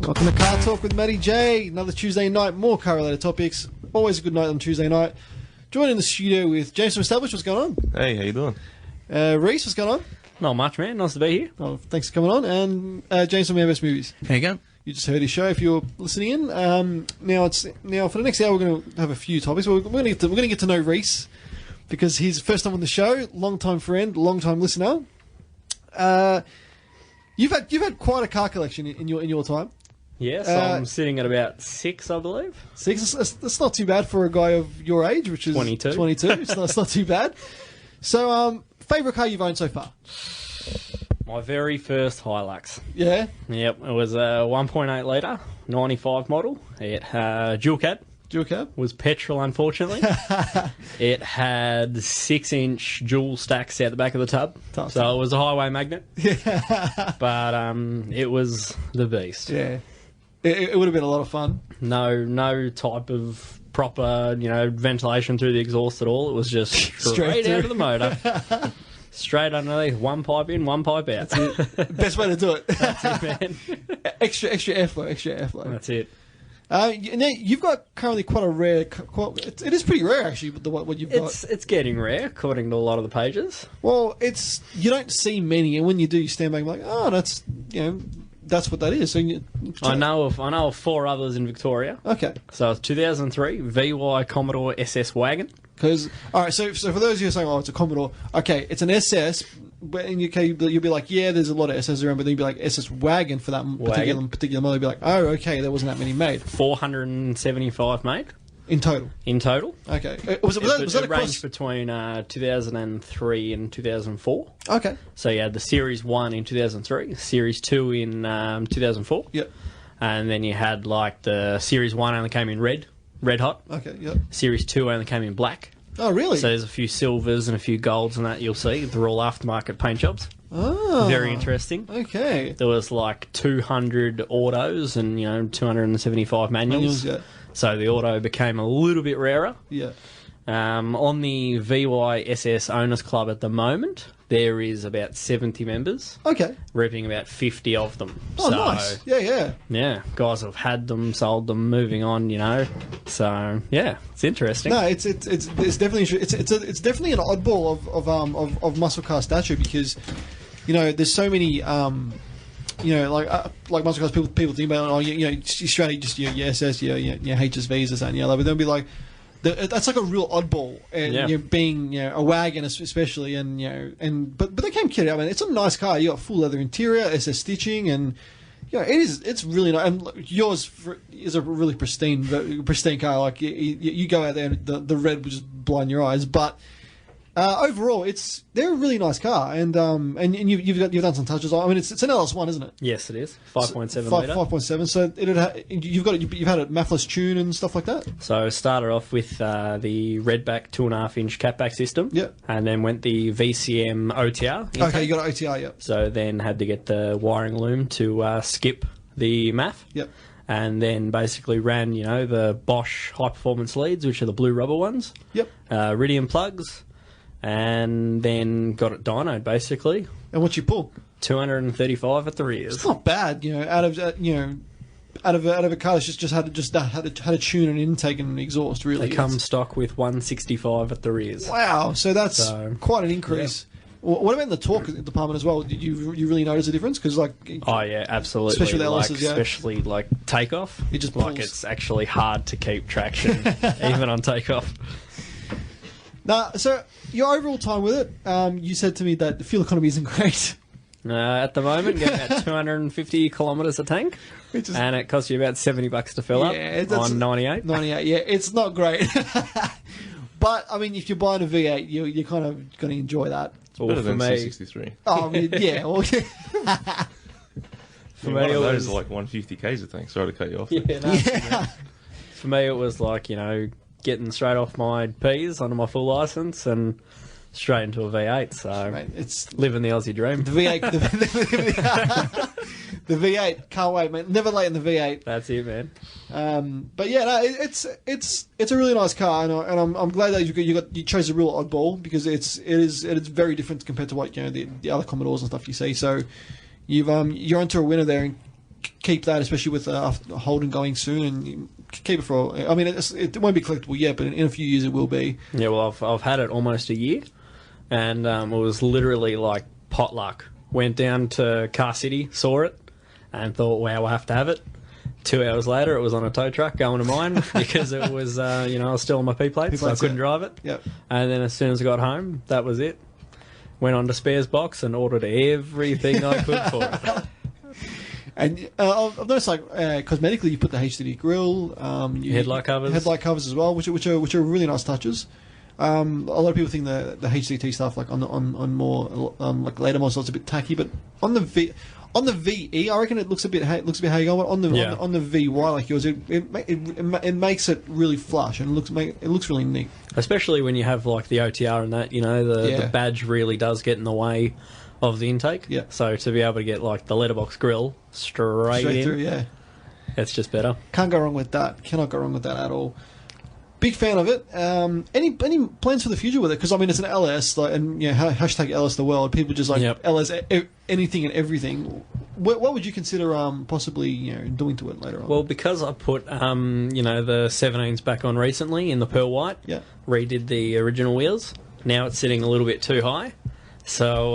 Welcome to Car Talk with Matty J. Another Tuesday night, more car-related topics. Always a good night on Tuesday night. Joining the studio with James from Established. What's going on? Hey, how you doing? Rhys, what's going on? Not much, man. Nice to be here. Oh, thanks for coming on. And James from Best Movies. How you going? You just heard his show if you're listening in. Now for the next hour we're going to have a few topics. We're going to get to know Rhys because he's first time on the show, long-time friend, long-time listener. You've had quite a car collection in your time. Yes, I'm sitting at about 6, I believe. 6? That's not too bad for a guy of your age, which is 22. 22. It's not too bad. So, favourite car you've owned so far? My very first Hilux. Yeah? Yep, it was a 1.8 litre, 95 model. It had dual cab. Dual cab? Was petrol, unfortunately. It had 6-inch dual stacks out the back of the tub. Tough. So it was a highway magnet. Yeah. But it was the beast. Yeah. It would have been a lot of fun. No type of proper, ventilation through the exhaust at all. It was just straight out of the motor. Straight underneath, one pipe in, one pipe out. That's it. Best way to do it. That's it, man. Extra airflow. That's it. Now you've got currently quite a rare. It is pretty rare actually. What you've got. It's getting rare according to a lot of the pages. Well, you don't see many, and when you do, you stand back and be like, oh, that's that's what that is. So I know of 4 others in Victoria. Okay. So it's 2003 VY Commodore SS Wagon. Because all right, so for those of you who are saying, oh, it's a Commodore. Okay, it's an SS. But in UK, you'll be like, yeah, there's a lot of SS around, but then you'll be like SS Wagon for that particular model. You'll be like, oh, okay, there wasn't that many made. 475 made. In total? In total. Okay. Was that it ranged between 2003 and 2004. Okay. So you had the Series 1 in 2003, Series 2 in 2004. Yep. And then you had like the Series 1 only came in red hot. Okay, yep. Series 2 only came in black. Oh, really? So there's a few silvers and a few golds and that you'll see. They're all aftermarket paint jobs. Oh. Very interesting. Okay. There was like 200 autos and, 275 manuals. Yeah. So the auto became a little bit rarer. Yeah. On the VYSS Owners Club at the moment, there is about 70 members. Okay. Repping about 50 of them. Oh, so, nice. Yeah. Yeah, guys have had them, sold them, moving on, So yeah, it's interesting. No, it's definitely it's definitely an oddball of muscle car stature because there's so many like muscle cars people think about Australia just your SS your HSVs or something but they'll be like that's like a real oddball and being a wagon especially but they came kitted out, man. It's a nice car. You got full leather interior, SS stitching, and it's really nice. And yours is a really pristine car. Like you go out there and the red will just blind your eyes, but overall, they're a really nice car, and you've done some touches. I mean, it's an LS1, isn't it? Yes, it is 5.7 litre. 5.7. So you've had a mathless tune and stuff like that. So started off with the redback 2.5-inch catback system. Yep. And then went the VCM OTR. Intake. Okay, you got an OTR. Yep. So then had to get the wiring loom to skip the MAF. Yep. And then basically ran the Bosch high performance leads, which are the blue rubber ones. Yep. Iridium plugs. And then got it dynoed, basically. And what you pull? 235 at the rears. It's not bad, out of a car that's just had a tune and intake and an exhaust. Really, they come stock with 165 at the rears. Wow, so that's quite an increase. Yeah. What about in the torque department as well? Did you really notice a difference? Because oh yeah, absolutely. Especially with LSs, especially like takeoff. It just pulls. It's actually hard to keep traction even on takeoff. Now, so your overall time with it, you said to me that the fuel economy isn't great. At the moment, get about 250 kilometres a tank, and it costs you about $70 to fill up on 98. 98, yeah, it's not great. But I mean, if you're buying a V8, you're kind of going to enjoy that. It's better than C63. Oh, I mean, yeah. Well, for me, it was like 150 k's a tank. Sorry to cut you off. Yeah. For me, it was like getting straight off my P's onto my full licence and straight into a V8. So mate, it's living the Aussie dream. The V8, the V8, can't wait, mate. Never late in the V8. That's it, man. But yeah, no, it's a really nice car, and I'm glad that you chose a real oddball because it is very different compared to what the other Commodores and stuff you see. So you're onto a winner there. keep that, especially with Holden going soon, and you keep it for. I mean, it won't be collectible yet, but in a few years it will be. Yeah, well, I've had it almost a year, and it was literally like potluck. Went down to Car City, saw it, and thought, wow, I have to have it. 2 hours later, it was on a tow truck going to mine because it was, I was still on my P-plates, so I couldn't drive it. Yep. And then as soon as I got home, that was it. Went on to Spares Box and ordered everything I could for it. And I've noticed, like, cosmetically, you put the HDD grill, headlight covers as well, which are really nice touches. A lot of people think the HDT stuff, like on more like later models, it's a bit tacky, but on the VE, I reckon it looks a bit how you go. On the VY like yours, it makes it really flush and it looks really neat. Especially when you have like the OTR and that, the badge really does get in the way of the intake. Yeah. So to be able to get like the letterbox grill straight in, through, yeah, it's just better. Can't go wrong with that. Cannot go wrong with that at all. Big fan of it. Any plans for the future with it? Because I mean, it's an LS, like, and hashtag LS the world. People just like LS anything and everything. What would you consider possibly doing to it later on? Well, because I put the 17s back on recently in the pearl white. Yeah. Redid the original wheels. Now it's sitting a little bit too high. So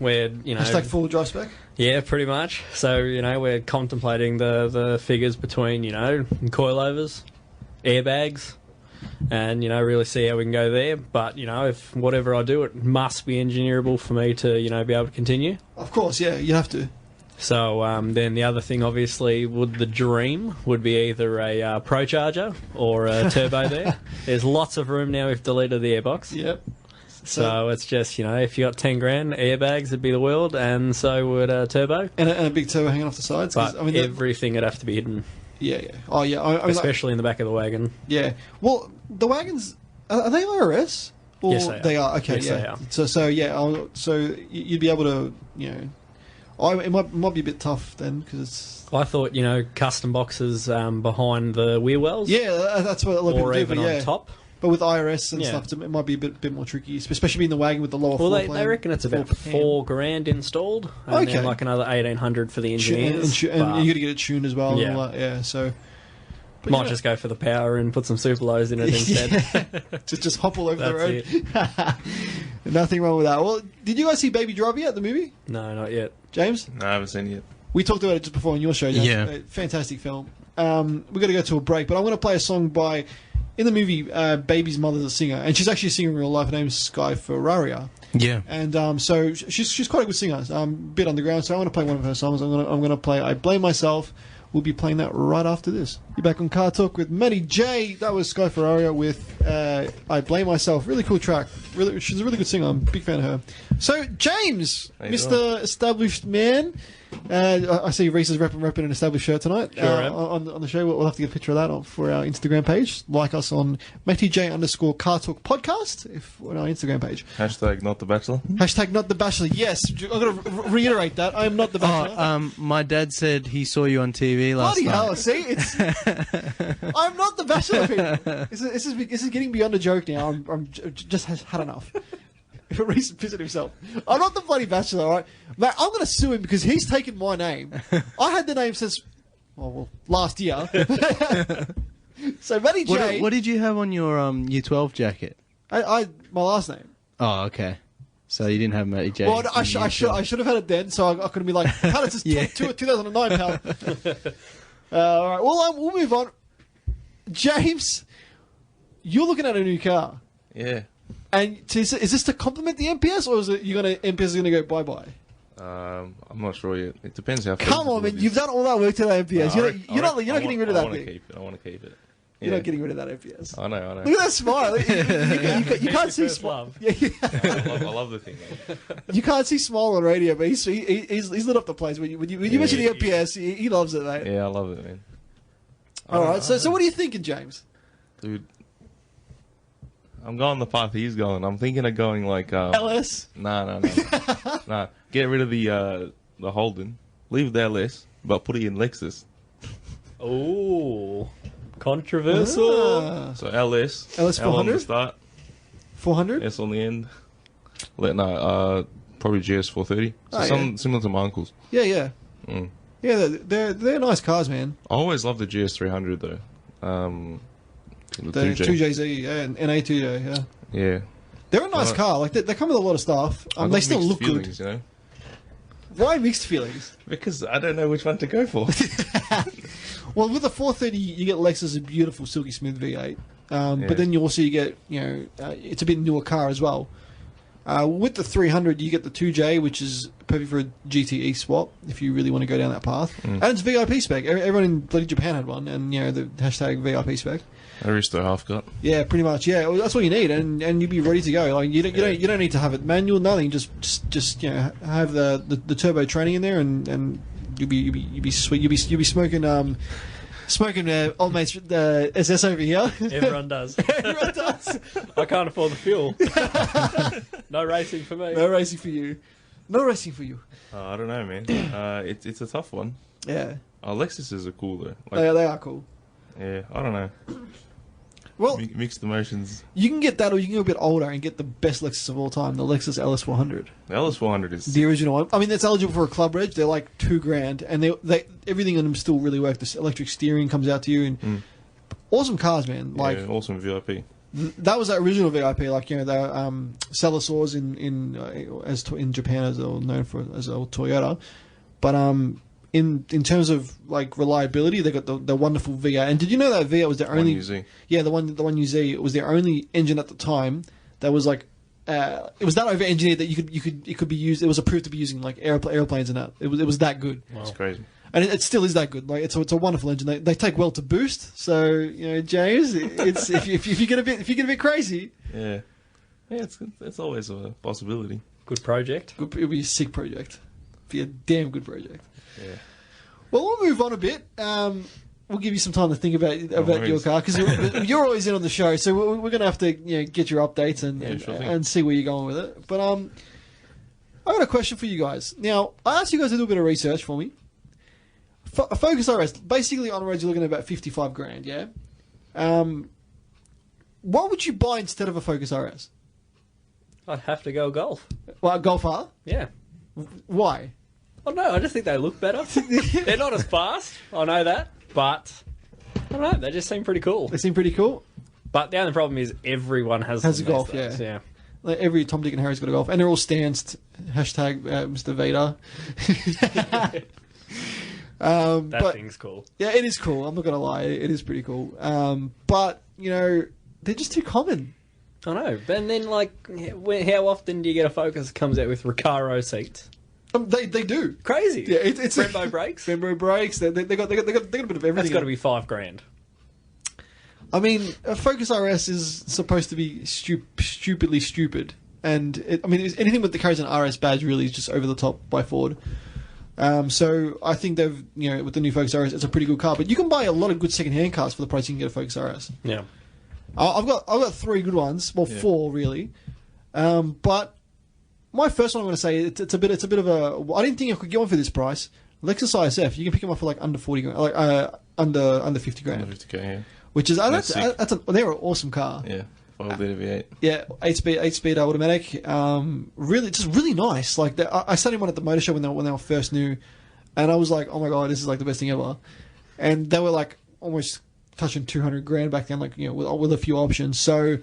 we're hashtag full drive spec. Yeah, pretty much. So we're contemplating the figures between coilovers, airbags. And really see how we can go there. But if whatever I do, it must be engineerable for me to be able to continue. Of course, yeah, you have to. So then the other thing, obviously, the dream would be either a Pro Charger or a turbo. There's lots of room now. We've deleted the airbox. Yep. So it's just if you got 10 grand, airbags would be the world, and so would a turbo and a big turbo hanging off the sides. But everything would have to be hidden. Yeah. Oh, yeah. I mean, especially in the back of the wagon. Yeah. Well, the wagons, are they IRS? Or yes, they are. Okay, yes, yeah. They are. So you'd be able to, it might be a bit tough then because it's. I thought custom boxes behind the wheel wells. Yeah, that's what a lot of people do. Or even on top. But with IRS and stuff, it might be a bit more tricky, especially being the wagon with the lower floor plan. Well, they reckon it's about $4,000 installed, and then like another $1,800 for the engineers. And you got to get it tuned as well. Yeah, and all that, yeah. So might just go for the power and put some super lows in it instead. just hop all over the road. Nothing wrong with that. Well, did you guys see Baby Driver yet? The movie? No, not yet. James? No, I haven't seen it yet. We talked about it just before on your show. James. Yeah, fantastic film. We've got to go to a break, but I'm going to play a song by. In the movie, Baby's mother's a singer, and she's actually a singer in real life. Her name's Sky Ferraria. Yeah. And so she's quite a good singer. A bit underground. So I want to play one of her songs. I'm gonna play "I Blame Myself." We'll be playing that right after this. You're back on CarTorque with Matty J. That was Sky Ferraria with "I Blame Myself." Really cool track. She's a really good singer. I'm a big fan of her. So James, Mr. Established Man. I see Rhys is repping an established shirt tonight on the show. We'll have to get a picture of that for our Instagram page. Like us on MattyJ_CarTorque podcast on our Instagram page. Hashtag not the Bachelor. Hashtag not the Bachelor. Yes, I'm going to reiterate that. I am not the Bachelor. My dad said he saw you on TV last night. Bloody hell! See, I'm not the Bachelor. People. This is getting beyond a joke now. I'm just had enough. If a Rhys visit himself. I'm not the bloody Bachelor, alright? Mate, I'm going to sue him because he's taken my name. I had the name since, last year. So, Matty J... What did you have on your Year 12 jacket? My last name. Oh, okay. So you didn't have Matty J. Well, I should have had it then, so I could have been like, pal, it's 2009, pal. Alright, we'll move on. James, you're looking at a new car. Yeah. And is this to complement the MPS, or is it MPS is going to go bye-bye? I'm not sure yet. It depends how. Come on, man! You've done all that work to that MPS. You're not getting rid of that thing. I want to keep it. You're not getting rid of that MPS. I know. Look at that smile. You can't see smile. I love the thing. You can't see smile on radio, but he's lit up the place when you mention the MPS. He loves it, mate. Yeah, I love it, man. All right. So what are you thinking, James? Dude. I'm going the path he's going. I'm thinking of going like LS. Nah. Get rid of the Holden, leave the LS, but put it in Lexus. Oh, controversial. So LS 400 start, 400 S on the end. Probably GS 430. So something similar to my uncle's. Yeah. Yeah, they're nice cars, man. I always loved the GS300 though. The 2JZ, yeah, and A2J, yeah. Yeah. They're a nice car. Like they come with a lot of stuff. They still look feelings, good. You know? Why mixed feelings? Because I don't know which one to go for. Well, with the 430, you get Lexus a beautiful silky smooth V8. But then you get, it's a bit newer car as well. With the 300, you get the 2J, which is perfect for a GTE swap if you really want to go down that path. And it's VIP spec. Everyone in bloody Japan had one, and the hashtag VIP spec. Aristo half cut. Yeah, pretty much. Yeah, well, that's what you need, and you'd be ready to go. Like you don't need to have it manual, nothing. Just have the turbo training in there, and you'll be sweet. You'll be smoking old mate's SS over here. Everyone does. Everyone does. I can't afford the fuel. No racing for me. No racing for you. No racing for you. I don't know, man. It's a tough one. Yeah. Lexuses are cool though. They are cool. Yeah, I don't know. Well, mixed emotions. You can get that, or you can go a bit older and get the best Lexus of all time, the Lexus LS 400. The LS 400 is the original one. I mean, it's eligible for a club reg. They're like $2,000, and they everything on them still really work. The electric steering comes out to you, and awesome cars, man. Like awesome VIP. That was that original VIP. Like the Sallisaurs in Japan as they're known for as old Toyota, but In terms of like reliability, they got the wonderful V8. And did you know that V8 was the only? Yeah, the one UZ. It was the only engine at the time that was like, it was that over engineered that it could be used. It was approved to be using like airplanes and that. It was that good. Wow. That's crazy. And it still is that good. Like it's a wonderful engine. They take well to boost. So James, it's if you get a bit crazy. Yeah, it's always a possibility. Good project. It'll be a sick project. Be a damn good project. Yeah. Well, we'll move on a bit. We'll give you some time to think about your car because you're always in on the show, so we're going to have to get your updates and see where you're going with it. But I got a question for you guys. Now, I asked you guys to do a bit of research for me. A Focus RS, basically on the road, you're looking at about $55,000. Yeah. What would you buy instead of a Focus RS? I'd have to go Golf. Well, Golf R? Yeah. Why? Oh no, I just think they look better. They're not as fast, I know that, but I don't know, they just seem pretty cool. They seem pretty cool? But the only problem is everyone has a Golf, yeah. Like every Tom, Dick and Harry's got a Golf, and they're all stanced. Hashtag Mr. Vader. That thing's cool. Yeah, it is cool. I'm not going to lie. It is pretty cool. But, they're just too common. I know. And then, like, how often do you get a Focus that comes out with Recaro seats? They do. Crazy. Yeah, it's Brembo brakes. Brembo brakes. They got a bit of everything. That's got to be $5,000. I mean, a Focus RS is supposed to be stupidly stupid, and anything with the carries an RS badge really is just over the top by Ford. So I think they've with the new Focus RS, it's a pretty good car. But you can buy a lot of good second-hand cars for the price you can get a Focus RS. Yeah. I've got 3 good ones. Well, 4 really. But my first one I'm going to say it's a bit of a. I didn't think I could get one for this price. Lexus ISF, you can pick them up for like under 40 grand, like under 50 grand. Under 50K, yeah. Which is they're an awesome car. Yeah, 5-liter V8. Yeah, 8-speed automatic. Really nice. Like I sat in one at the motor show when they were first new, and I was like, oh my god, this is like the best thing ever. And they were like almost touching 200 grand back then, like with a few options. So,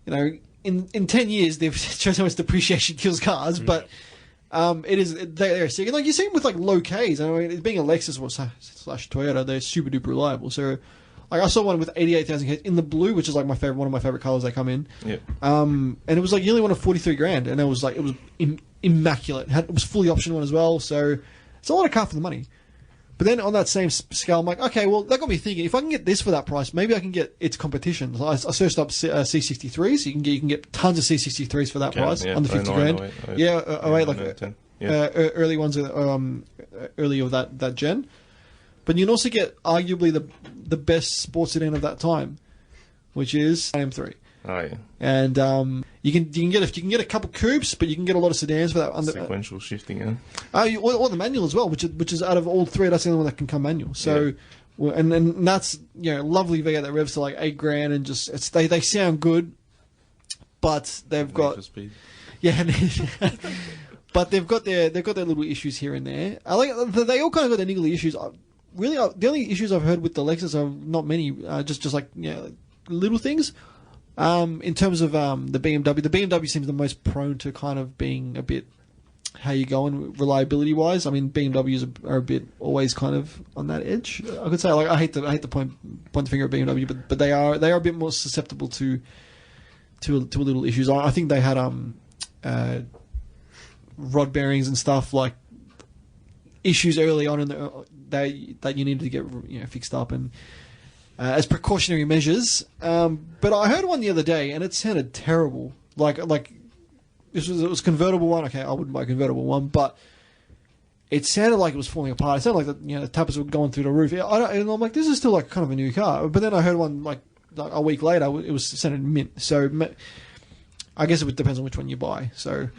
in 10 years they've shown how much depreciation kills cars, but they're sick. And like you see them with like low Ks. I mean, being a Lexus slash Toyota, they're super duper reliable. So, like I saw one with 88,000 Ks in the blue, which is like one of my favorite colors they come in. Yeah. And it was like you only wanted 43 grand, and it was immaculate. It was fully optional one as well. So it's a lot of car for the money. But then on that same scale, I'm like, okay, well, that got me thinking. If I can get this for that price, maybe I can get its competition. So I searched up C63s. You can get tons of C63s for that price, under 50 grand. 08, early ones, early of that gen. But you can also get arguably the best sports sedan of that time, which is M3. Oh yeah. And you can get a couple coupes, but you can get a lot of sedans for that. Sequential shifting, yeah. Or the manual as well, which is out of all 3, that's the only one that can come manual. So, yeah. and that's lovely V8 that revs to like $8,000 and just they sound good, but they've got speed. Yeah. But they've got their little issues here and there. I like they all kind of got their niggly issues. Really, the only issues I've heard with the Lexus are not many. Just like little things. In terms of the BMW seems the most prone to kind of being a bit how you going reliability wise. I mean, BMWs are a bit always kind of on that edge. I could say, like, I hate to point the finger at BMW, but they are a bit more susceptible to little issues. I think they had rod bearings and stuff, like issues early on that you needed to get fixed up and as precautionary measures. But I heard one the other day and it sounded terrible. Like it was a convertible one. Okay, I wouldn't buy a convertible one, but it sounded like it was falling apart. It sounded like the tappers were going through the roof. And I'm like, this is still like kind of a new car. But then I heard one like a week later, it was sounded mint. So I guess it depends on which one you buy. So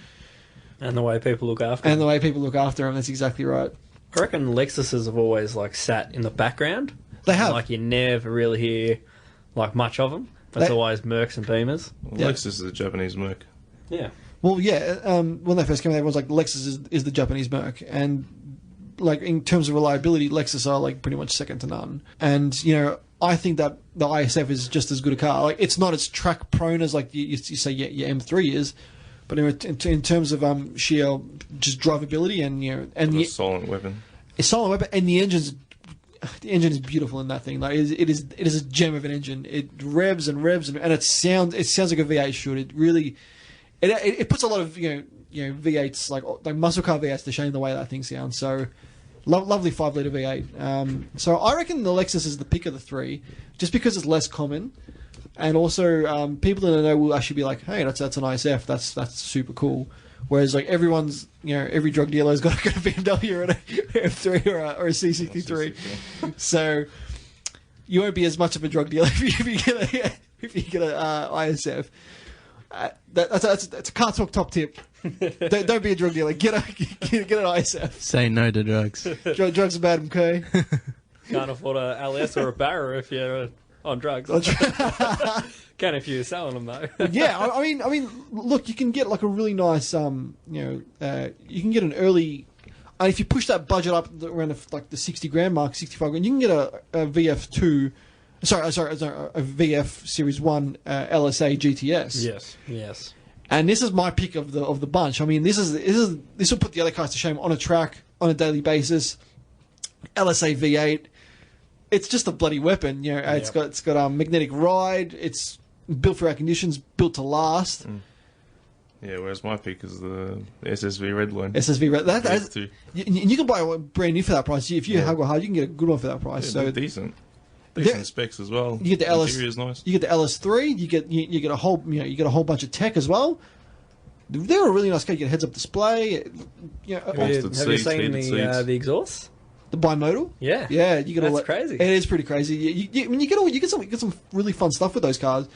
and the way people look after them. And the way people look after them. That's exactly right. I reckon Lexuses have always like sat in the background. They have. Like you never really hear like much of them. It's always Mercs and Beamers. Well, Lexus is a Japanese Merc. Yeah. Well, yeah. When they first came out, everyone's like, Lexus is the Japanese Merc, and like in terms of reliability, Lexus are like pretty much second to none. And I think that the ISF is just as good a car. Like it's not as track prone as like you say your M3 is, but in terms of sheer just drivability and the silent weapon. It's silent weapon, and the engine is beautiful in that thing. Like it is a gem of an engine. It revs and revs and it sounds like a V8 should. It really it puts a lot of V8s like muscle car V8s to shame the way that thing sounds. So lovely 5-litre V8. So I reckon the Lexus is the pick of the three, just because it's less common, and also people that I know will actually be like, hey, that's an ISF. That's super cool. Whereas like everyone's every drug dealer's got a BMW or an F3 or a C63, so you won't be as much of a drug dealer if you get a ISF. That's a CarTorque top tip. Don't be a drug dealer. Get an ISF. Say no to drugs. Drugs are bad, okay? Can't afford a LS or a Barra if you're on drugs. Can if you're selling them though. Yeah, I mean, look, you can get like a really nice, you can get an early. If you push that budget up around the 60 grand mark, 65 grand, you can get a VF2. Sorry, a VF Series 1 LSA GTS. Yes. And this is my pick of the bunch. I mean, this will put the other cars to shame on a track on a daily basis. LSA V8. It's just a bloody weapon. It's got a magnetic ride. It's built for air conditions, built to last. Yeah, whereas my pick is the SSV Redline. SSV Red. You can buy one brand new for that price. If you haggle hard, you can get a good one for that price. Yeah, so decent specs as well. You get the LS. Interior's nice. You get the LS3. You get a whole bunch of tech as well. They're a really nice car. You get a heads-up display. Have you seen the exhaust? The bimodal? Yeah. Yeah, you get That's crazy. It is pretty crazy. You get some really fun stuff with those cars.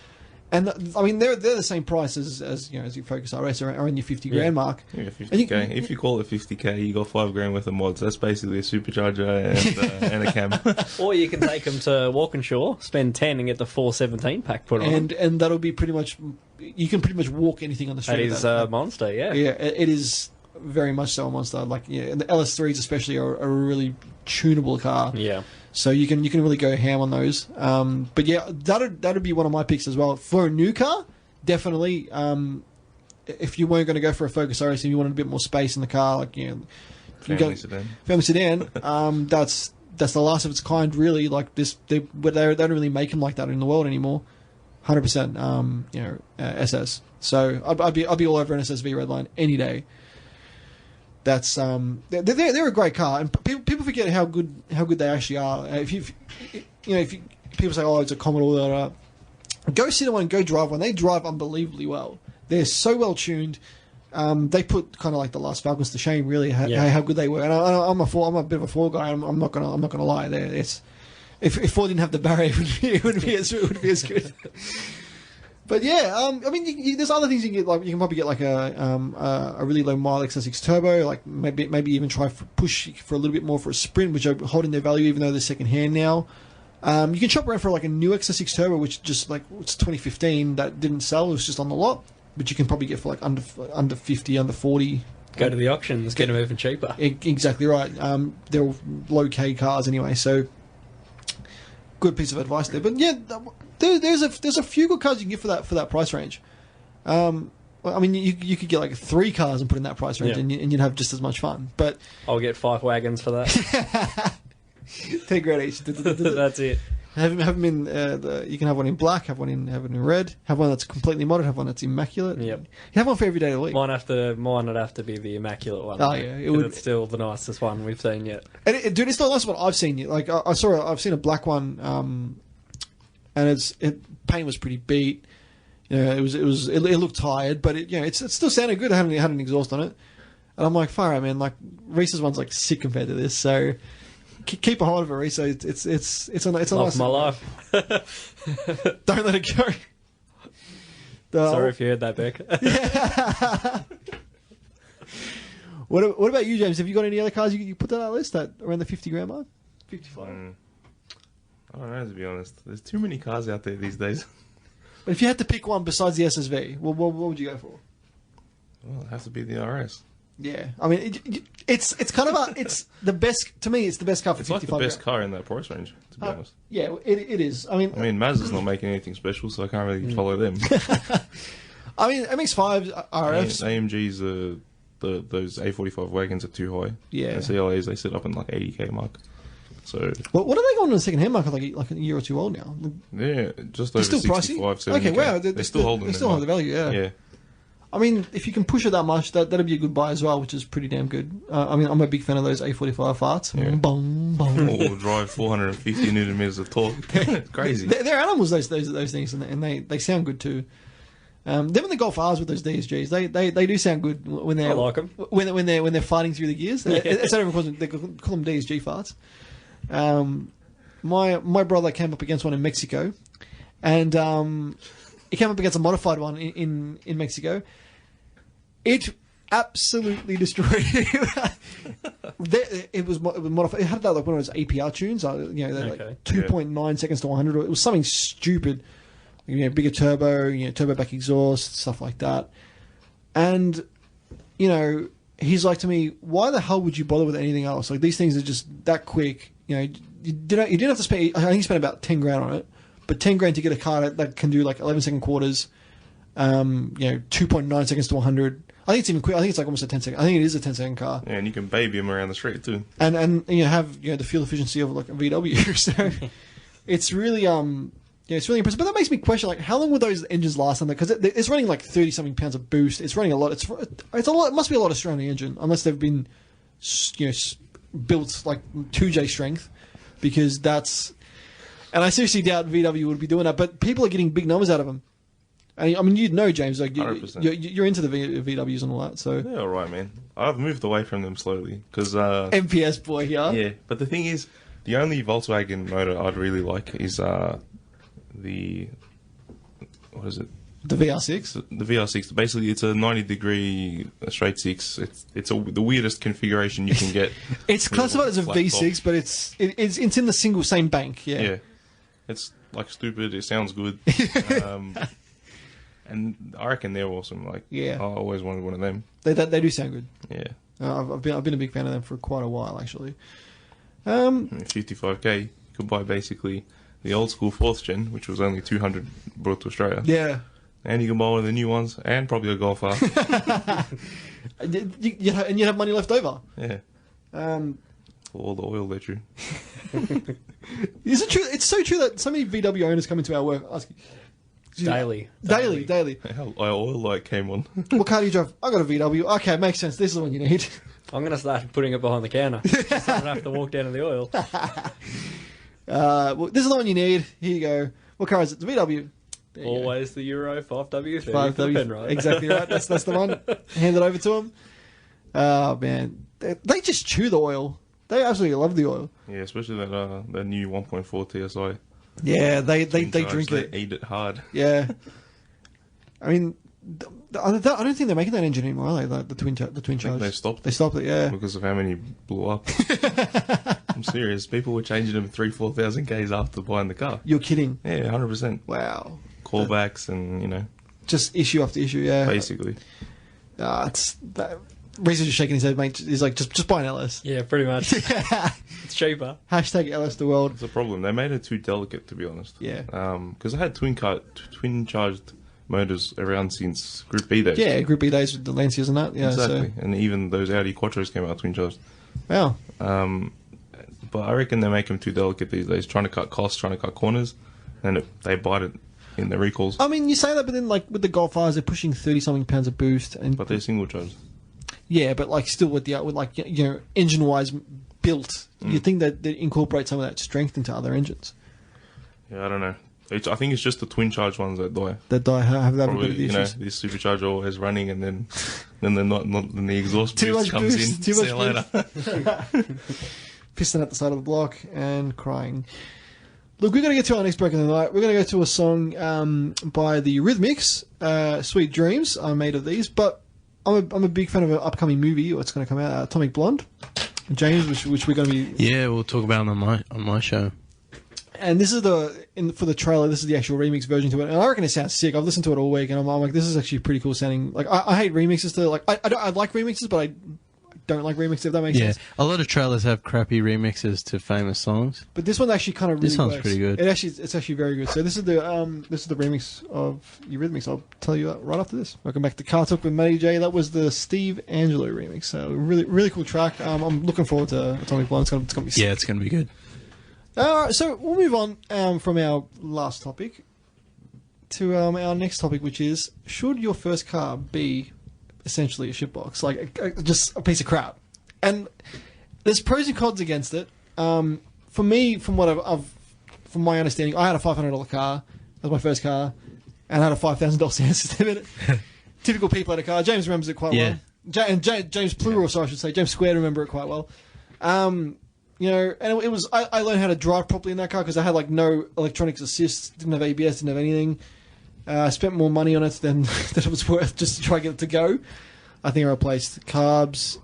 And I mean, they're the same price as your Focus RS around your 50 grand mark. Yeah, 50k. If you call it 50k, you got 5 grand worth of mods. That's basically a supercharger and a cam. Or you can take them to Walkinshaw, spend 10 and get the 417 pack put on. And that'll be pretty much. You can pretty much walk anything on the street. That is a monster. Yeah. Yeah, it is very much so a monster. Like and the LS3s especially are a really tunable car. Yeah. So you can really go ham on those. But yeah, that'd be one of my picks as well for a new car. Definitely. If you weren't going to go for a Focus RS and you wanted a bit more space in the car, like family sedan. That's the last of its kind, really. Like this, they don't really make them like that in the world anymore. 100%. SS. So I'd be all over an SSV Redline any day. That's they're a great car, and people forget how good they actually are. If people say, oh, it's a Commodore, go sit in one, go drive one. They drive unbelievably well. They're so well tuned. They put kind of like the last Falcons to shame, really, how good they were. And I'm a bit of a Ford guy. I'm not gonna lie. There, if Ford didn't have the barrier, it wouldn't be as good. But yeah, I mean, there's other things you can get. Like you can probably get like a really low mile XS6 turbo. Like maybe even push for a little bit more for a Sprint, which are holding their value even though they're second hand now. You can shop around for like a new XS6 turbo, which just like it's 2015 that didn't sell. It was just on the lot, but you can probably get for like under 50, under 40 Go to the auctions, get them even cheaper. Exactly right. They're all low K cars anyway, so good piece of advice there. But yeah, there's a few good cars you can get for that price range. I mean, you could get like 3 cars and put in that price range, and you'd have just as much fun. But I'll get 5 wagons for that. 10 grand each. That's it. Have them in. You can have one in black, have one in red, have one that's completely modded, have one that's immaculate. Yep. You have one for every day of the week. Mine would have to be the immaculate one. Oh yeah, it's still the nicest one we've seen yet. And dude, it's not the nicest one I've seen yet. Like I've seen a black one, and paint was pretty beat. It looked tired, but it still sounded good. It had an exhaust on it, and I'm like, fire out, man. Like Rhys's one's like sick compared to this, so. Keep a hold of it, Rhys. So it's a Love nice my life. Don't let it go. Sorry if you heard that, Beck. Yeah. What about you, James? Have you got any other cars you put on that list that around the 50 grand mark? 55. I don't know, to be honest. There's too many cars out there these days. But if you had to pick one besides the SSV, what would you go for? Well, it has to be the RS. Yeah, I mean, it's kind of it's the best to me. It's the best car for 55. It's like the best car in that price range, to be honest. Yeah, it is. I mean, Mazda's not making anything special, so I can't really follow them. I mean, MX-5s, RFs, AMGs, those A45 wagons are too high. Yeah, and CLAs they sit up in like 80k mark. So what are they going on the second hand market like a year or two old now? Yeah, just over still 65, pricey? 70k. Okay, wow, They still hold them. They still have the value. Yeah. I mean, if you can push it that much, that'd be a good buy as well, which is pretty damn good. I mean, I'm a big fan of those A45 farts. Yeah. Boom, boom. All drive 450 newton meters of torque. It's crazy. They're animals, those things, and they sound good too. Them and the Golf R's with those DSGs, they do sound good when they're I like them. when they're fighting through the gears. It's not everyone they call them DSG farts. My brother came up against one in Mexico, and he came up against a modified one in Mexico. It absolutely destroyed him. It was modified. It had that like one of those APR tunes, like 2.9 seconds to 100. It was something stupid. Bigger turbo, turbo back exhaust, stuff like that. And he's like to me, why the hell would you bother with anything else? Like these things are just that quick. You didn't have to spend. I think he spent about 10 grand on it. But 10 grand to get a car that can do like 11-second quarters, 2.9 seconds to 100. I think it's even quick. I think it's like almost a 10-second. I think it is a 10-second car. Yeah, and you can baby them around the street too. And have the fuel efficiency of like a VW. So it's really it's really impressive. But that makes me question like how long would those engines last on there? Because it's running like 30-something pounds of boost. It's running a lot. It's a lot. It must be a lot of strain on the engine unless they've been built like 2J strength, because that's. And I seriously doubt VW would be doing that, but people are getting big numbers out of them. And I mean, you'd know, James, like you're into the VWs and all that. So they're all right, man. I've moved away from them slowly because MPS boy, yeah. But the thing is, the only Volkswagen motor I'd really like is the what is it? The VR6. The VR6. Basically, it's a 90-degree straight six. It's the weirdest configuration you can get. It's classified as a V6, top. But it's in the same bank. Yeah. Yeah. It's like stupid. It sounds good. And I reckon they're awesome. Like, I always wanted one of them. They do sound good. Yeah. I've been a big fan of them for quite a while, actually. 55k, you could buy basically the old school 4th gen, which was only 200 brought to Australia. Yeah. And you can buy one of the new ones, and probably a Golf R. And you have money left over. Yeah. For all the oil they drew. Is it true? It's so true that so many VW owners come into our work asking. Daily. How oil light came on. What car do you drive? I got a VW. Okay, makes sense. This is the one you need. I'm going to start putting it behind the counter. So I don't have to walk down to the oil. Well, this is the one you need. Here you go. What car is it? The VW. Always the Euro 5W30. 5W, right? Exactly right. That's the one. Hand it over to them. Oh, man. They just chew the oil. They absolutely love the oil. Yeah, especially that new 1.4 TSI. Yeah, they drink it. They eat it hard. Yeah. I mean, I don't think they're making that engine anymore, are they? The twin charge. They stopped. They stopped it, yeah. Because of how many blew up. I'm serious. People were changing them 3,000-4,000 Ks after buying the car. You're kidding? Yeah, 100%. Wow. Callbacks and, just issue after issue, yeah. Basically. It's that. Rhys is just shaking his head, mate. He's like, just buy an LS. Yeah, pretty much. It's cheaper. Hashtag LS the world. It's a problem. They made it too delicate, to be honest. Yeah. Because I had twin charged motors around since Group B days. Yeah, Group B days with the Lancias and that. Yeah, exactly. So. And even those Audi Quattros came out twin charged. Wow. But I reckon they make them too delicate these days, trying to cut costs, trying to cut corners, and they bite it in the recalls. I mean, you say that, but then like with the Golf R's, they're pushing 30-something pounds of boost, But they're single charged. Yeah, but like still with like engine wise built, you think that they incorporate some of that strength into other engines. Yeah, I don't know. I think it's just the twin charged ones that die. That die have that Probably, bit of issues. This supercharger always running, and then they're not then the exhaust Too boost much comes boost, in. too See much you later. Piston at the side of the block and crying. Look, we're going to get to our next break of the night. We're going to go to a song by the Eurythmics, Sweet Dreams. I made of these, but I'm a big fan of an upcoming movie. What's going to come out? Atomic Blonde. James, which we're going to be... Yeah, we'll talk about it on my show. And this is for the trailer, this is the actual remix version to it. And I reckon it sounds sick. I've listened to it all week, and I'm like, this is actually pretty cool sounding. Like, I hate remixes to, like, I like remixes, but I don't like remixes, if that makes sense. A lot of trailers have crappy remixes to famous songs. But this one actually kind of really This one's works. pretty good. It's actually very good. So this is the remix of Eurythmics. I'll tell you that right after this. Welcome back to CarTorque with Matty J. That was the Steve Angelo remix. So really, really cool track. I'm looking forward to Atomic Blonde. It's gonna be sick. Yeah, it's going to be good. Alright, so we'll move on from our last topic to our next topic, which is, should your first car be essentially a shitbox, like just a piece of crap? And there's pros and cons against it. For me, from from my understanding, I had a $500 car. That was my first car, and I had a $5,000 sound system in it. Typical people had a car. James remembers it quite well. James plural, so I should say. James Squared remember it quite well. You know, and it was, I learned how to drive properly in that car because I had like no electronics assist, didn't have ABS, didn't have anything. I spent more money on it than it was worth just to try to get it to go. I think I replaced carbs,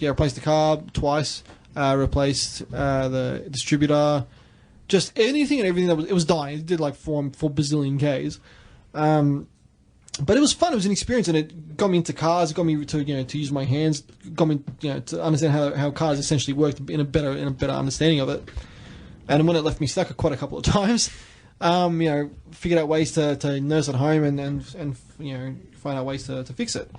replaced the carb twice, replaced the distributor, just anything and everything it was dying. It did like 4 bazillion Ks. But it was fun. It was an experience, and it got me into cars. It got me to use my hands. Got me to understand how cars essentially worked in a better understanding of it. And when it left me stuck quite a couple of times, figured out ways to nurse at home and find out ways to fix it.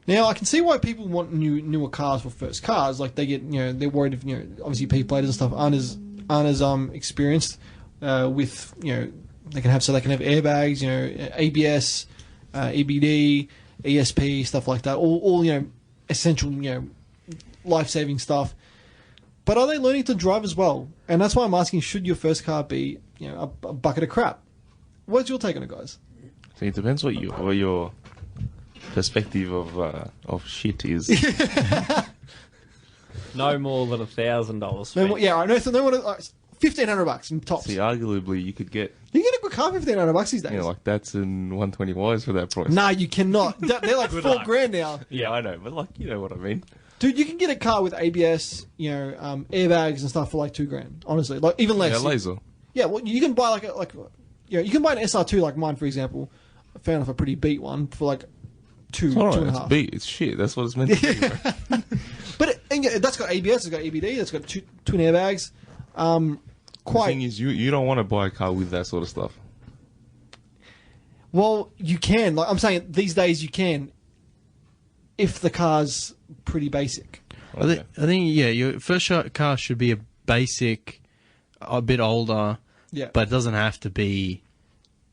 Now I can see why people want newer cars for first cars. Like they get they're worried if obviously P-platers and stuff aren't as experienced with they can have airbags, ABS. EBD, ESP, stuff like that, all essential, life-saving stuff. But are they learning to drive as well? And that's why I'm asking: should your first car be, a bucket of crap? What's your take on it, guys? See, it depends what your perspective of shit is. No more than $1,000. No more, yeah, I know. So no more. $1,500 tops. See, arguably, you could get You can get a good car for $1,500 these days. like that's in 120Ys for that price. Nah, you cannot. They're like $4,000 now. Yeah, I know, but you know what I mean. Dude, you can get a car with ABS, airbags and stuff for like $2,000. Honestly, like even less. Yeah, laser. Yeah, well, you can buy you can buy an SR2 like mine, for example. I found off a pretty beat one for like two and a half. It's beat. It's shit. That's what it's meant to be. Bro. But that's got ABS. It's got EBD. It's got twin airbags. The thing is, you don't want to buy a car with that sort of stuff. Well, you can. Like I'm saying, these days you can, if the car's pretty basic. Okay. I think your first car should be a basic, a bit older. Yeah, but it doesn't have to be.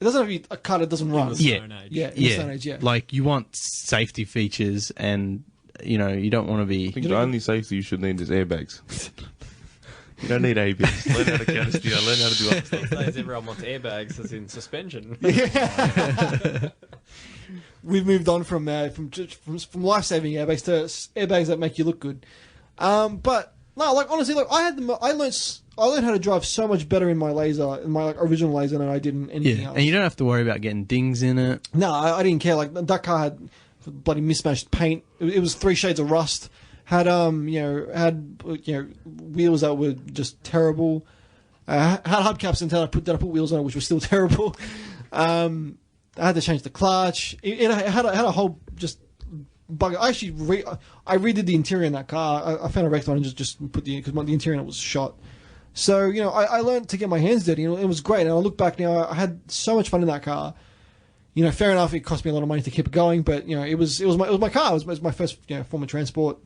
It doesn't have to be a car that doesn't run. In the Stone Age. Yeah, in the Stone Age, yeah. Like you want safety features, and you don't want to be. I think the only safety you should need is airbags. You don't need ABS. Learn how to counter steer. Learn how to do other stuff. These days, everyone wants airbags as in suspension. We've moved on from life-saving airbags to airbags that make you look good. But no, like honestly, look, I learned how to drive so much better in my original laser than I did in anything else. And you don't have to worry about getting dings in it. No, I didn't care. Like that car had bloody mismatched paint. It was 3 shades of rust. Had wheels that were just terrible. Had hubcaps until I put wheels on it, which were still terrible. I had to change the clutch. It had a whole just bug. I actually I redid the interior in that car. I found a wrecked one and just put because the interior in it was shot. So you know, I learned to get my hands dirty, and it was great. And I look back now, I had so much fun in that car. You know, fair enough, it cost me a lot of money to keep it going, but you know, it was my car. It was my first form of transport.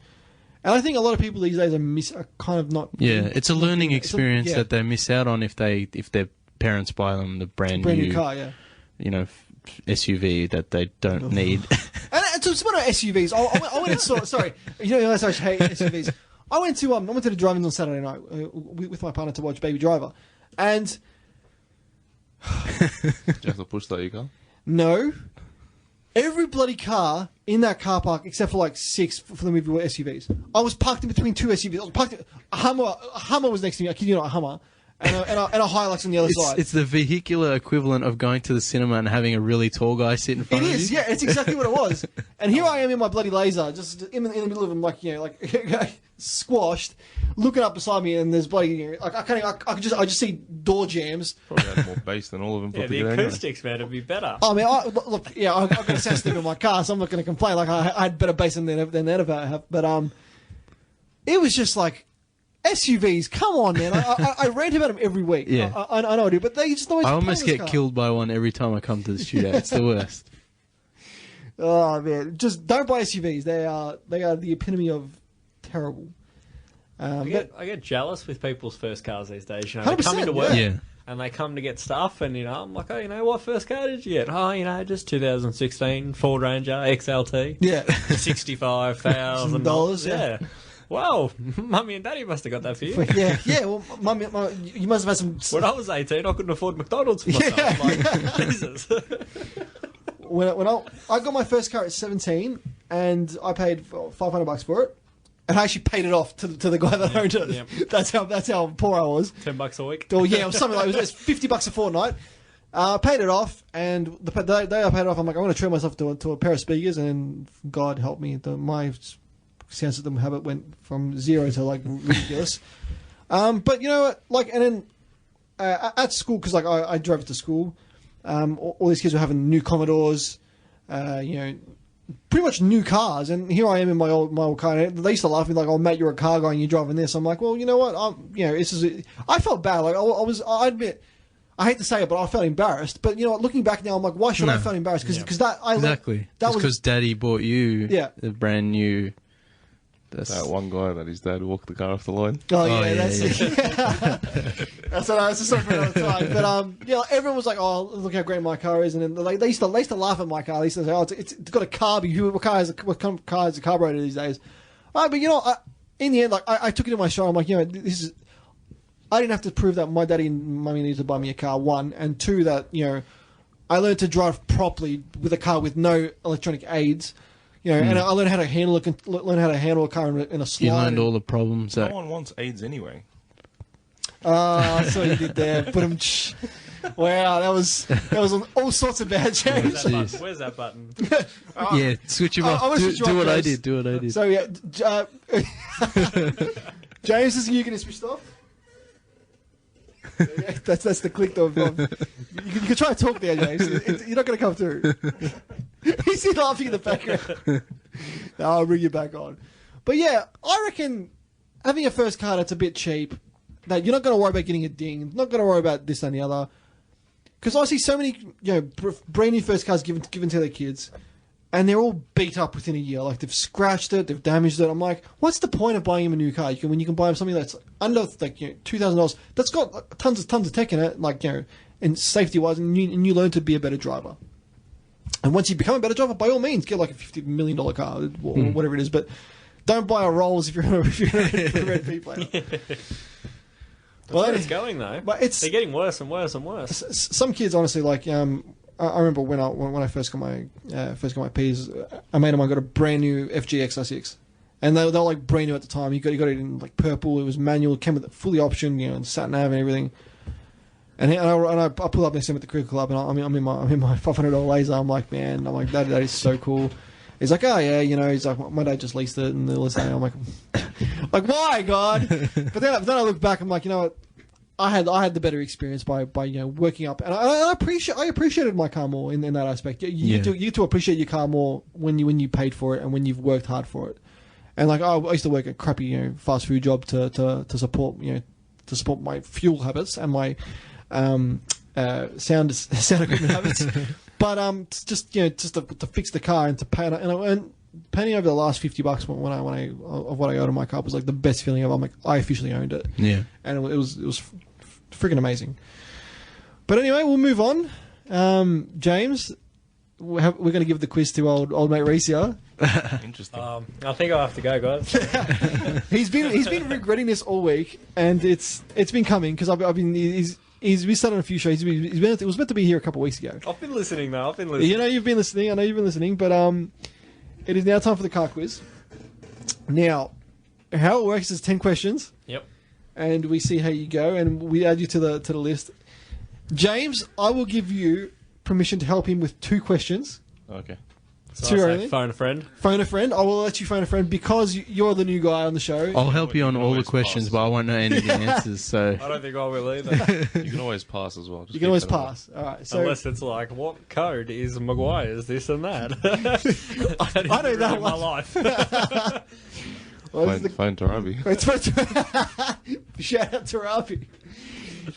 And I think a lot of people these days are kind of not. Yeah, it's a learning experience that they miss out on if their parents buy them the brand new car. Yeah. You know, SUV that they don't need. And so speaking of SUVs, I went and saw. Sorry, you know, I hate SUVs. I went to the drive-in on Saturday night with my partner to watch Baby Driver, and Did you have to push that, you car? no, every bloody car in that car park except for like 6 for the movie were SUVs. I was parked in between 2 SUVs. I was parked. A Hummer was next to me. I kid you not, a Hummer. And a Hilux on the other side. It's the vehicular equivalent of going to the cinema and having a really tall guy sit in front of you. It is, yeah. It's exactly what it was. And here I am in my bloody Laser, just in the middle of them, like squashed, looking up beside me, and there's bloody. I just see door jams. Probably had more bass than all of them put the together. acoustics, man, would be better. I mean, look, yeah, I've got a sound system in my car, so I'm not going to complain. Like I had better bass than they ever have, but it was just like. SUVs, come on, man! I rant about them every week. Yeah, I know I do, but they just always. I almost get killed by one every time I come to the studio. It's the worst. Oh man, just don't buy SUVs. They are the epitome of terrible. I get jealous with people's first cars these days. You know, they come into work and they come to get stuff, and you know, I'm like, oh, you know, what first car did you get? Oh, you know, just 2016 Ford Ranger XLT. Yeah, $65,000. Yeah. Wow, Mummy and Daddy must have got that for you. Yeah. Well, Mummy, you must have had some. When I was 18, I couldn't afford McDonald's for myself. Yeah. Like, Jesus. When I got my first car at 17, and I paid $500 for it, and I actually paid it off to the guy that owned it. Yep. That's how poor I was. $10 a week. Oh yeah, it was something like it was $50 a fortnight. I paid it off, and the day I paid it off, I'm like, I'm going to treat myself to a pair of speakers, and God help me, my sound system habit went from 0 to like ridiculous. But you know what, like, and then at school, because like I drove to school, all these kids were having new Commodores, you know, pretty much new cars, and here I am in my old car. And they used to laugh at me like, "Oh, Matt, you're a car guy and you're driving this." I'm like, well, you know what, you know, I felt bad. Like I admit. I hate to say it, but I felt embarrassed. But you know what? Looking back now, I'm like, why should I feel embarrassed? Because that was because Daddy bought you the brand new. That one guy that his dad walked the car off the line. Oh yeah, that's a story for another time. But yeah, everyone was like, "Oh, look how great my car is," and then they used to laugh at my car. They used to say, "Oh, it's got a carb. What car has a carburetor these days?" But you know, in the end, like I took it in my stride. I'm like, you know, this is. I didn't have to prove that my daddy and mummy needed to buy me a car. 1 and 2, that you know, I learned to drive properly with a car with no electronic aids. You know, and I learned how to handle a car in a slide. You learned all the problems. No one wants aids anyway. I saw you did there. Wow, that was on all sorts of bad jokes. Where's that button? Yeah, switch him off. Do what I did. Do what I did. So yeah, James, is you going to switch it off? Yeah, that's the click though. You can try to talk there, James. You're not going to come through. He's laughing in the background. No, I'll bring you back on. But yeah, I reckon having a first car that's a bit cheap, that you're not going to worry about getting a ding, not going to worry about this and the other. Because I see so many, you know, brand new first cars given to their kids, and they're all beat up within a year. Like they've scratched it, they've damaged it. I'm like, what's the point of buying them a new car? When you can buy them something that's under like, you know, $2,000, that's got like, tons of tech in it, like, you know, and safety wise, and you learn to be a better driver. And once you become a better driver, by all means, get like a $50 million car or whatever it is. But don't buy a Rolls if you're a Red P player. Well, it's going though. But they're getting worse and worse and worse. Some kids, honestly, like I remember when I first got my Ps, a mate of mine got a brand new FG XR6, and they were like brand new at the time. You got it in like purple. It was manual, came with fully option, you know, and sat nav and everything. And I pull up next to him at the cricket club, and I'm in my $500 Laser. I'm like, that is so cool. He's like, oh yeah, you know. He's like, my dad just leased it, and all this thing. I'm like, why, God? But then I look back, I'm like, you know what? I had the better experience by working up, and I appreciated my car more in that aspect. You get to appreciate your car more when you paid for it and when you've worked hard for it. And like I used to work a crappy fast food job to support my fuel habits and my sound equipment habits, but just to fix the car and to pay and paying over the last $50 when I of what I owed on my car was like the best feeling ever. I'm like, I officially owned it. Yeah, and it was freaking amazing. But anyway, we'll move on. James, we're going to give the quiz to old mate Rhys here. Interesting. I think I'll have to go, guys. He's been regretting this all week, and it's been coming because I've been we started on a few shows. It was meant to be here a couple of weeks ago. I've been listening though. I've been listening. You've been listening. I know you've been listening, but it is now time for the car quiz. Now, how it works is 10 questions. Yep. And we see how you go, and we add you to the list. James, I will give you permission to help him with 2 questions. Okay. So phone a friend. Phone a friend. I will let you phone a friend because you're the new guy on the show. I'll help you on all the questions, but I won't know any of the answers. So I don't think I will either. You can always pass as well. Just you can always pass. All right. So unless it's like, what code is Maguire's? This and that. I know that in one. my life. Well, phone to Robbie. Shout out to Ravi,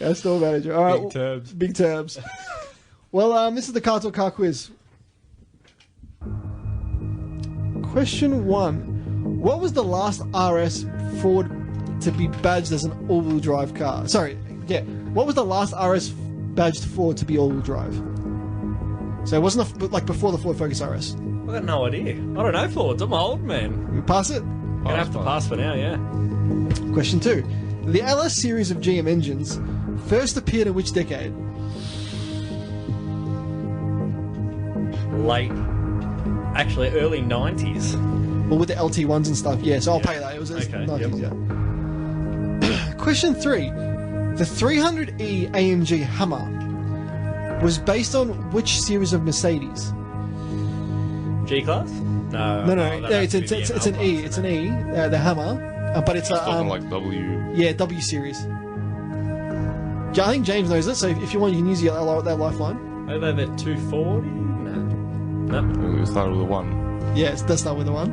our store manager. All right. Big terms. Big terms. Well, this is the CarTorque car quiz. Question 1. What was the last RS Ford to be badged as an all-wheel drive car? Sorry, yeah. What was the last RS badged Ford to be all-wheel drive? So it wasn't like before the Ford Focus RS. I've got no idea. I don't know Fords. I'm an old man. You pass it? Gonna have to pass for now, yeah. Question 2. The LS series of GM engines first appeared in which decade? Actually, early 90s. Well, with the LT1s and stuff, yeah, so I'll pay that. It was Okay, 90s, yeah. Question 3. The 300E AMG Hummer was based on which series of Mercedes? G-Class? No. It's an E. It's an E, the Hummer. But it's Talking like W. Yeah, W series. I think James knows it, so if you want, you can use that lifeline. Are they the 240? No. It started with a 1. Yes, that's not with the 1.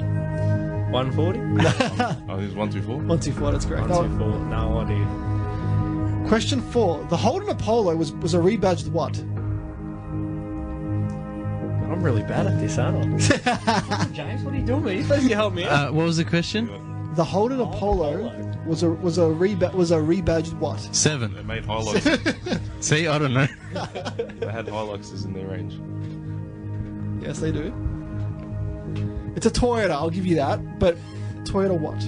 140? Oh, there's 124? 124, that's correct. 124, no idea. Question 4. The Holden Apollo was a rebadged what? I'm really bad at this, aren't I? James, what are you doing? You're supposed to help me out. what was the question? The Holden Apollo was a rebadged what? 7. They made Hiluxes. See, I don't know. They had Hiluxes in their range. Yes, they do. It's a Toyota, I'll give you that. But Toyota what?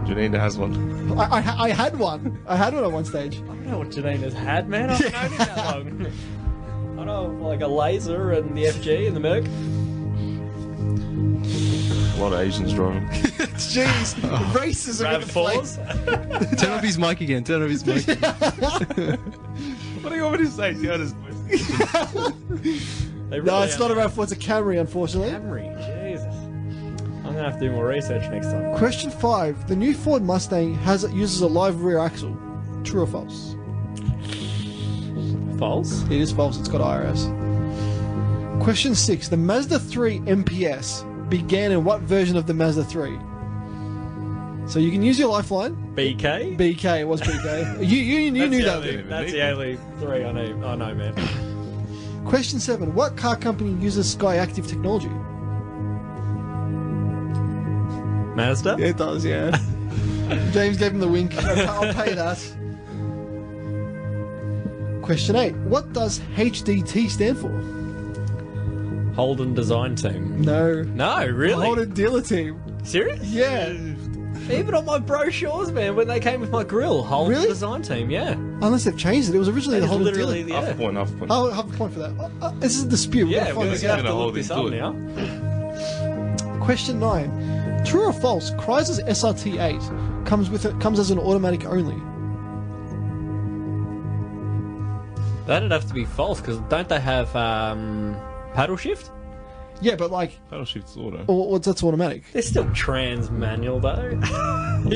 Janina has one. I had one. I had one at one stage. I don't know what Janina's had, man. I've known him that long. I know, like a laser and the FG and the Merc. A lot of Asians driving. Jeez, racism in the place. Turn off his mic again. Turn off his mic. What do you want me to say? No, it's not a RAV4, it's a Camry, unfortunately. Camry, Jesus. I'm gonna have to do more research next time. Question 5. The new Ford Mustang uses a live rear axle. True or false? False? It is false, it's got IRS. Question 6. The Mazda 3 MPS began in what version of the Mazda 3? So you can use your lifeline. BK? BK, it was BK. you knew that. That's the only 3 I know, man. Question 7. What car company uses Sky Active technology? Mazda? It does, yeah. James gave him the wink. I'll pay that. Question 8. What does HDT stand for? Holden Design Team. No. No, really? Holden Dealer Team. Serious? Yeah. Even on my brochures, man, when they came with my grill, Holden Really? Design Team, yeah. Unless they've changed it. It was originally That the is Holden literally Dealer. Half a point, half a point. Oh, half a point for that. This is a dispute. Yeah, We're we're going to going to have gonna to hold look this him up to it. now. Question 9. True or false? Chrysler's SRT8 comes as an automatic only. That'd have to be false, because don't they have paddle shift? Yeah, but like, Paddle shift's auto. that's automatic. They're still trans manual, though.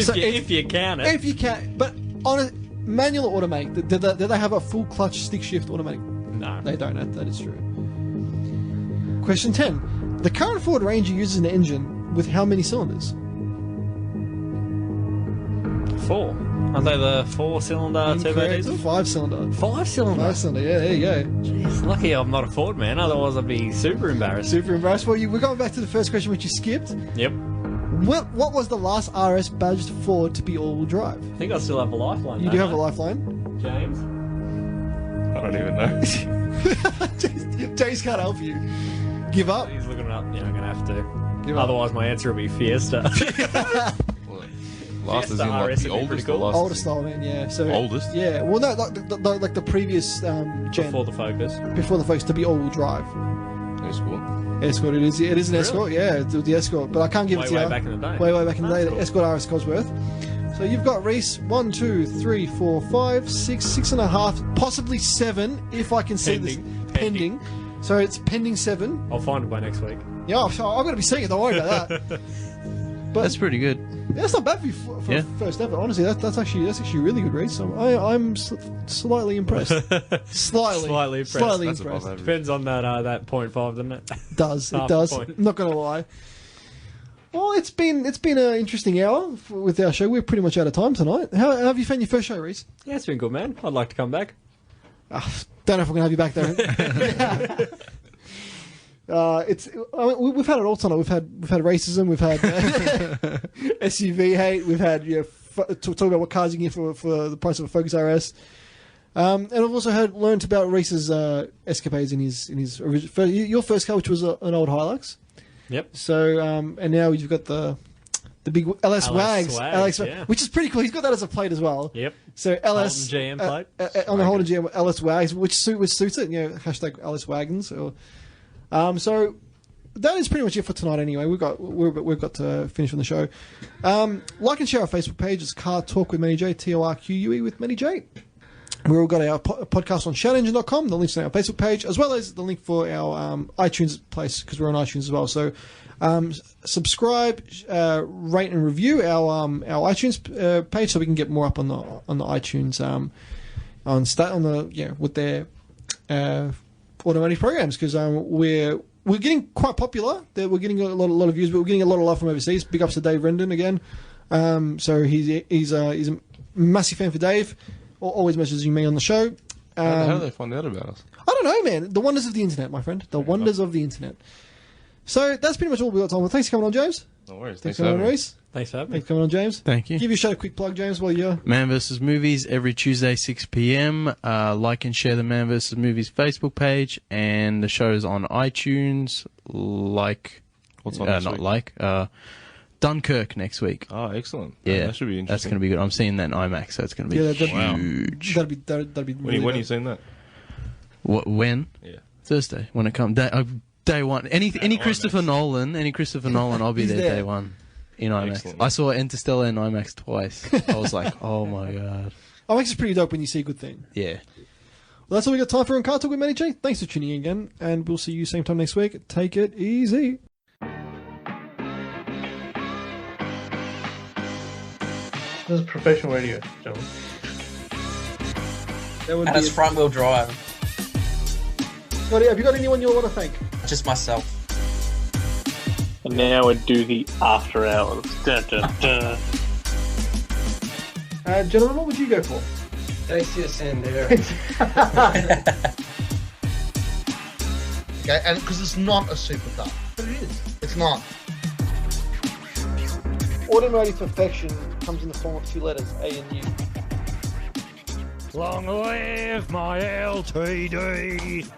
So if you count it. If you can, but on manual or automatic? Did they have a full clutch stick shift automatic? No. They don't. That is true. Question 10. The current Ford Ranger uses an engine with how many cylinders? 4. Aren't they the 4-cylinder turbo diesel? 5-cylinder. 5-cylinder? 5-cylinder, yeah, there you go. Jeez, lucky I'm not a Ford man, otherwise I'd be super embarrassed. Super embarrassed. Well, we're going back to the first question, which you skipped. Yep. What was the last RS badged Ford to be all-wheel drive? I think I still have a lifeline. You do have a lifeline? James? I don't even know. James can't help you. Give up? He's looking it up. Yeah, I'm going to have to. Give up. Otherwise my answer will be Fiesta. Last is in like RS the would be pretty oldest cool. or last? Oldest style, man, yeah. So, Oldest? Yeah, well, no, like the previous gen. Before the Focus. Before the Focus to be all-wheel drive. Escort. Escort, it is an Really? Escort, yeah, the Escort. But I can't give it to you. Way back in the day. Way back in the day, That's the Escort RS Cosworth. So you've got Rhys, 1, 2, 3, 4, 5, 6, 6.5, possibly 7, if I can see this. Pending. So it's pending 7. I'll find it by next week. Yeah, I've got to be seeing it, don't worry about that. But That's pretty good. that's not bad for you for first ever. Honestly, that's actually really good, Rhys. So I'm slightly impressed. Slightly impressed. Slightly That's impressed. above average. Depends on that 0.5, doesn't it? Does it Half does? a point. I'm not gonna lie. Well, it's been an interesting hour with our show. We're pretty much out of time tonight. How have you found your first show, Rhys? Yeah, it's been good, man. I'd like to come back. Don't know if we're gonna have you back there. We've had it all tonight. We've had racism. We've had SUV hate. We've had talk about what cars you can get for the price of a Focus RS. And I've also learned about Rhys's escapades in his your first car, which was an old Hilux. Yep. So and now you've got the big LS Wags, yeah. which is pretty cool. He's got that as a plate as well. Yep. So LS Holden GM plate. on the Holden GM LS Wags, which suits it. Hashtag LS Wagons. So that is pretty much it for tonight. Anyway, we've got to finish on the show. Like and share our Facebook page. It's CarTorque with Manny J, TORQUE with Manny J. We've all got our podcast on shoutengine.com. The link's on our Facebook page, as well as the link for our iTunes place, because we're on iTunes as well. So subscribe, rate and review our iTunes page, so we can get more up on the iTunes with their automatic programs, because we're getting quite popular. We're getting a lot of views, but we're getting a lot of love from overseas. Big ups to Dave Rendon again. So he's a massive fan for Dave. Always messages me on the show. How do they find out about us? I don't know, man. The wonders of the internet, my friend. The wonders of the internet. So that's pretty much all we got time. Well, thanks for coming on, James. No worries. Thanks for coming on, Rhys. Thanks for having me. Thanks for coming on, James. Thank you. Give your show a quick plug, James, while you're... Man vs. Movies every Tuesday, 6 p.m. Like and share the Man vs. Movies Facebook page, and the show's on iTunes. What's on this week? Dunkirk next week. Oh, excellent. Yeah, that should be interesting. That's going to be good. I'm seeing that in IMAX, so it's going to be huge. That'd be really When good. you seen that? When? Yeah. Thursday, when it comes. Day one. Any Christopher Nolan, I'll be He's there there. day one in IMAX. Excellent. I saw Interstellar in IMAX twice. I was like, oh my god. IMAX is pretty dope when you see a good thing. Yeah. Well, that's all we got time for on CarTorque with Manny J. Thanks for tuning in again, and we'll see you same time next week. Take it easy. This is professional radio, gentlemen. And it's front wheel drive. Scotty, have you got anyone you want to thank? Just myself. And now we do the after hours. Dun, dun, dun. Gentlemen, what would you go for? Dacia Sandero. Okay, and because it's not a supercar. But it is. It's not. Automotive perfection comes in the form of 2 letters, A and U. Long live my LTD.